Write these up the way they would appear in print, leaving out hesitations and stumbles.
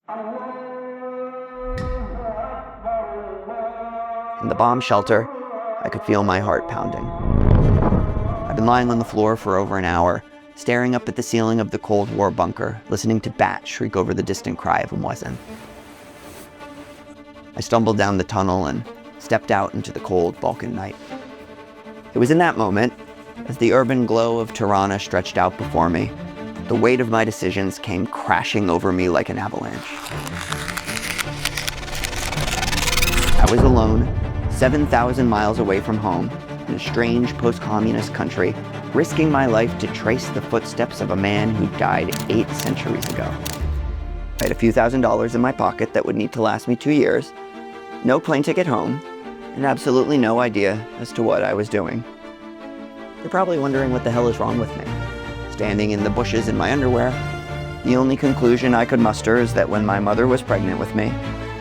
In the bomb shelter, I could feel my heart pounding. I'd been lying on the floor for over an hour, staring up at the ceiling of the Cold War bunker, listening to bats shriek over the distant cry of a muezzin. I stumbled down the tunnel and stepped out into the cold Balkan night. It was in that moment, as the urban glow of Tirana stretched out before me, the weight of my decisions came crashing over me like an avalanche. I was alone, 7,000 miles away from home, in a strange post-communist country, risking my life to trace the footsteps of a man who died 8 centuries ago. I had a few $1,000s in my pocket that would need to last me 2 years, no plane ticket home, and absolutely no idea as to what I was doing. You're probably wondering what the hell is wrong with me. Standing in the bushes in my underwear, the only conclusion I could muster is that when my mother was pregnant with me,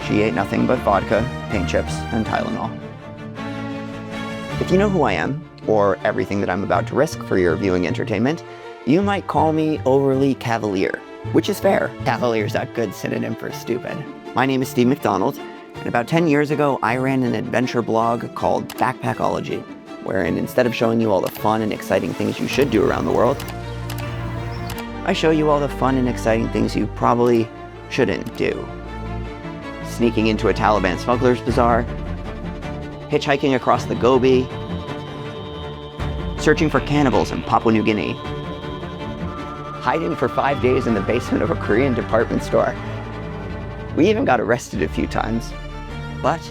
she ate nothing but vodka, paint chips, and Tylenol. If you know who I am, or everything that I'm about to risk for your viewing entertainment, you might call me overly cavalier, which is fair. Cavalier is a good synonym for stupid. My name is Steve McDonald, and about 10 years ago, I ran an adventure blog called Backpackology, wherein instead of showing you all the fun and exciting things you should do around the world, I show you all the fun and exciting things you probably shouldn't do. Sneaking into a Taliban smuggler's bazaar, hitchhiking across the Gobi, searching for cannibals in Papua New Guinea, hiding for 5 days in the basement of a Korean department store. We even got arrested a few times. But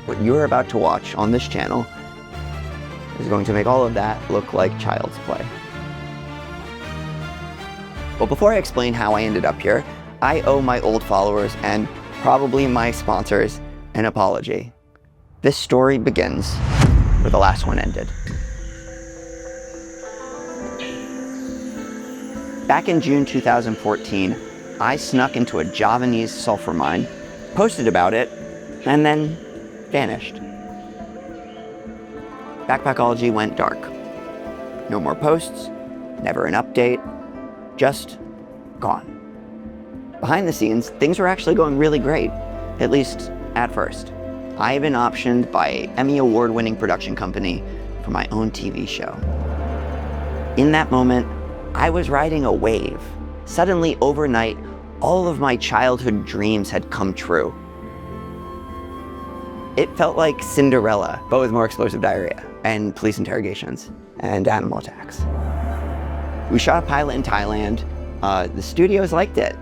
what you're about to watch on this channel is going to make all of that look like child's play. Well, before I explain how I ended up here, I owe my old followers and probably my sponsors an apology. This story begins where the last one ended. Back in June 2014, I snuck into a Javanese sulfur mine, posted about it, and then vanished. Backpackology went dark. No more posts, never an update, just gone. Behind the scenes, things were actually going really great, at least at first. I had been optioned by an Emmy Award-winning production company for my own TV show. In that moment, I was riding a wave. Suddenly, overnight, all of my childhood dreams had come true. It felt like Cinderella, but with more explosive diarrhea, and police interrogations, and animal attacks. We shot a pilot in Thailand. The studios liked it.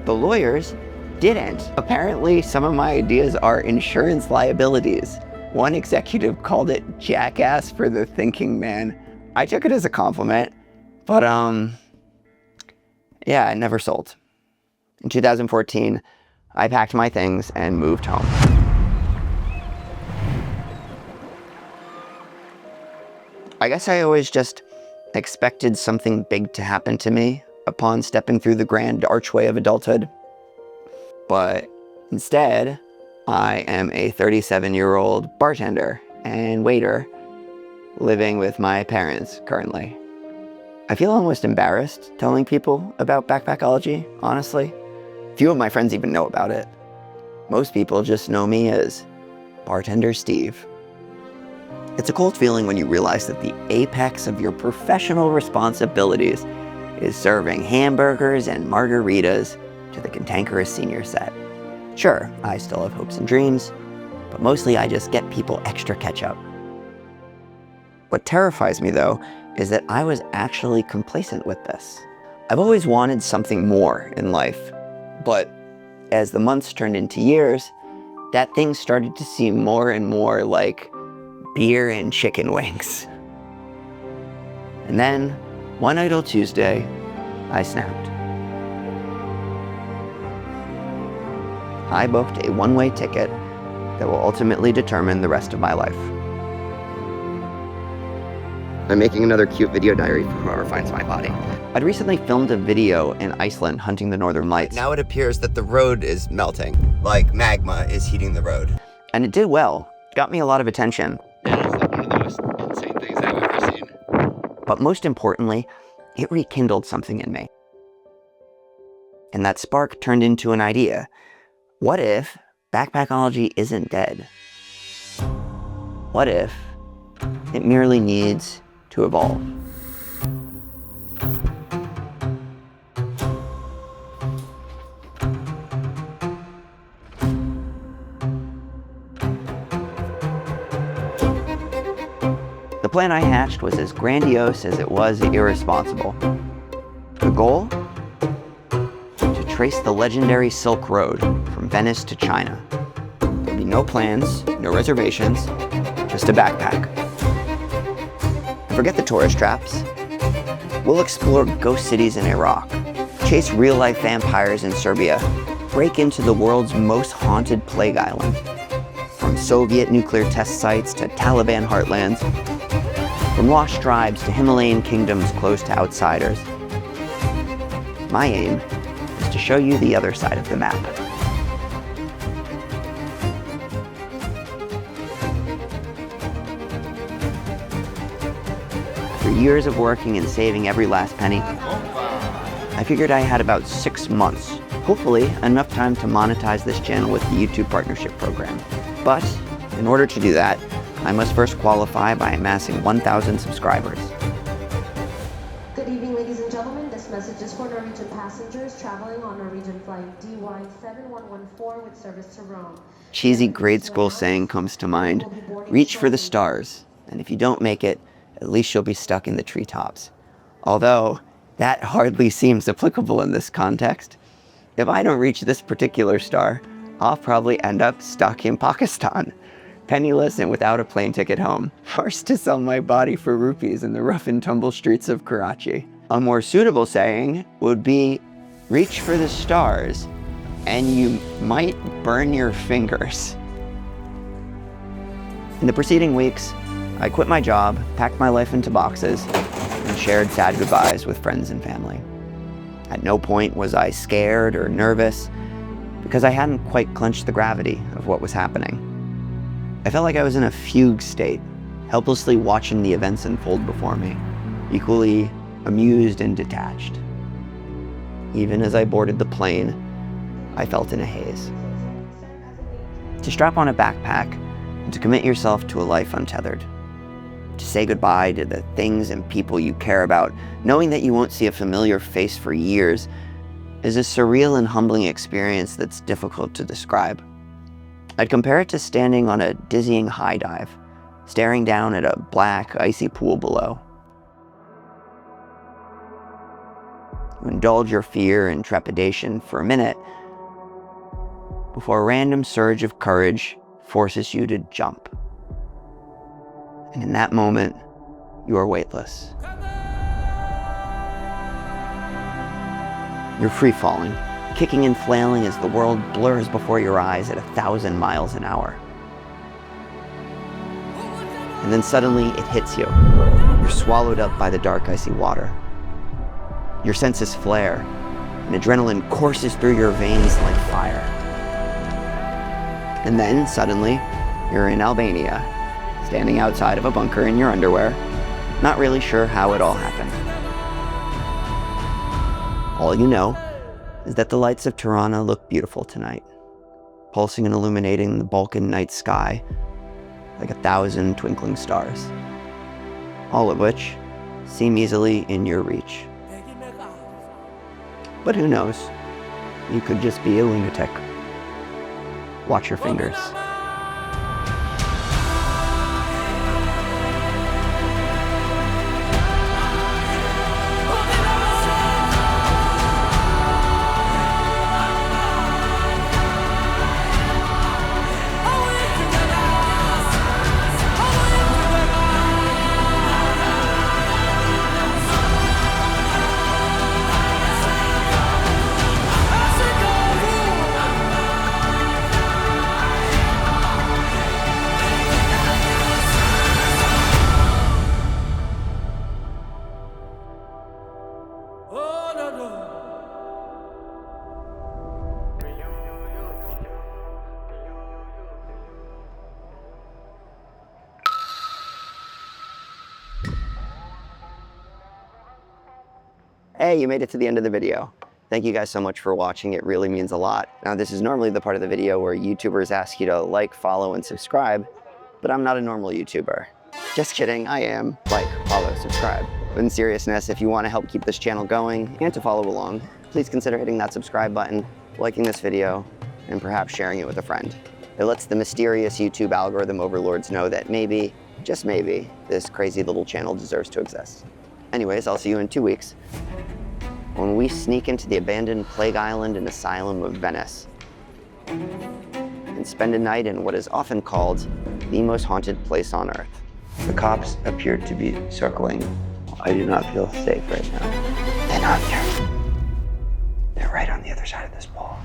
The lawyers didn't. Apparently, some of my ideas are insurance liabilities. One executive called it jackass for the thinking man. I took it as a compliment, but yeah, it never sold. In 2014, I packed my things and moved home. I guess I always just expected something big to happen to me upon stepping through the grand archway of adulthood. But instead, I am a 37-year-old bartender and waiter living with my parents currently. I feel almost embarrassed telling people about Backpackology, honestly. Few of my friends even know about it. Most people just know me as Bartender Steve. It's a cold feeling when you realize that the apex of your professional responsibilities is serving hamburgers and margaritas to the cantankerous senior set. Sure, I still have hopes and dreams, but mostly I just get people extra ketchup. What terrifies me, though, is that I was actually complacent with this. I've always wanted something more in life, but as the months turned into years, that thing started to seem more and more like beer and chicken wings. And then, one idle Tuesday, I snapped. I booked a one-way ticket that will ultimately determine the rest of my life. I'm making another cute video diary for whoever finds my body. I'd recently filmed a video in Iceland hunting the northern lights. Now it appears that the road is melting, like magma is heating the road. And it did well. It got me a lot of attention. And it's like one of the most insane things I've ever seen. But most importantly, it rekindled something in me. And that spark turned into an idea. What if Backpackology isn't dead? What if it merely needs to evolve? The plan I hatched was as grandiose as it was irresponsible. The goal? To trace the legendary Silk Road from Venice to China. There'll be no plans, no reservations, just a backpack. And forget the tourist traps. We'll explore ghost cities in Iraq, chase real-life vampires in Serbia, break into the world's most haunted plague island. From Soviet nuclear test sites to Taliban heartlands, from lost tribes to Himalayan kingdoms closed to outsiders. My aim is to show you the other side of the map. After years of working and saving every last penny, I figured I had about 6 months, hopefully enough time to monetize this channel with the YouTube partnership program. But in order to do that, I must first qualify by amassing 1,000 subscribers. Good evening, ladies and gentlemen. This message is for Norwegian passengers traveling on Norwegian flight DY7114 with service to Rome. Cheesy grade school saying comes to mind, reach for the stars, and if you don't make it, at least you'll be stuck in the treetops. Although, that hardly seems applicable in this context. If I don't reach this particular star, I'll probably end up stuck in Pakistan, penniless and without a plane ticket home, forced to sell my body for rupees in the rough and tumble streets of Karachi. A more suitable saying would be, reach for the stars, and you might burn your fingers. In the preceding weeks, I quit my job, packed my life into boxes, and shared sad goodbyes with friends and family. At no point was I scared or nervous, because I hadn't quite clenched the gravity of what was happening. I felt like I was in a fugue state, helplessly watching the events unfold before me, equally amused and detached. Even as I boarded the plane, I felt in a haze. To strap on a backpack and to commit yourself to a life untethered. To say goodbye to the things and people you care about, knowing that you won't see a familiar face for years, is a surreal and humbling experience that's difficult to describe. I'd compare it to standing on a dizzying high dive, staring down at a black, icy pool below. You indulge your fear and trepidation for a minute before a random surge of courage forces you to jump. And in that moment, you are weightless. You're free-falling, kicking and flailing as the world blurs before your eyes at 1,000 miles an hour. And then suddenly it hits you. You're swallowed up by the dark, icy water. Your senses flare, and adrenaline courses through your veins like fire. And then, suddenly, you're in Albania, standing outside of a bunker in your underwear, not really sure how it all happened. All you know is that the lights of Tirana look beautiful tonight, pulsing and illuminating the Balkan night sky like 1,000 twinkling stars, all of which seem easily in your reach. But who knows? You could just be a lunatic. Watch your fingers. Hey, you made it to the end of the video. Thank you guys so much for watching. It really means a lot. Now, this is normally the part of the video where YouTubers ask you to like, follow, and subscribe, but I'm not a normal YouTuber. Just kidding, I am. Like, follow, subscribe. But in seriousness, if you want to help keep this channel going and to follow along, please consider hitting that subscribe button, liking this video, and perhaps sharing it with a friend. It lets the mysterious YouTube algorithm overlords know that maybe, just maybe, this crazy little channel deserves to exist. Anyways, I'll see you in 2 weeks when we sneak into the abandoned Plague Island and Asylum of Venice and spend a night in what is often called the most haunted place on Earth. The cops appear to be circling. I do not feel safe right now. They're not there. They're right on the other side of this wall.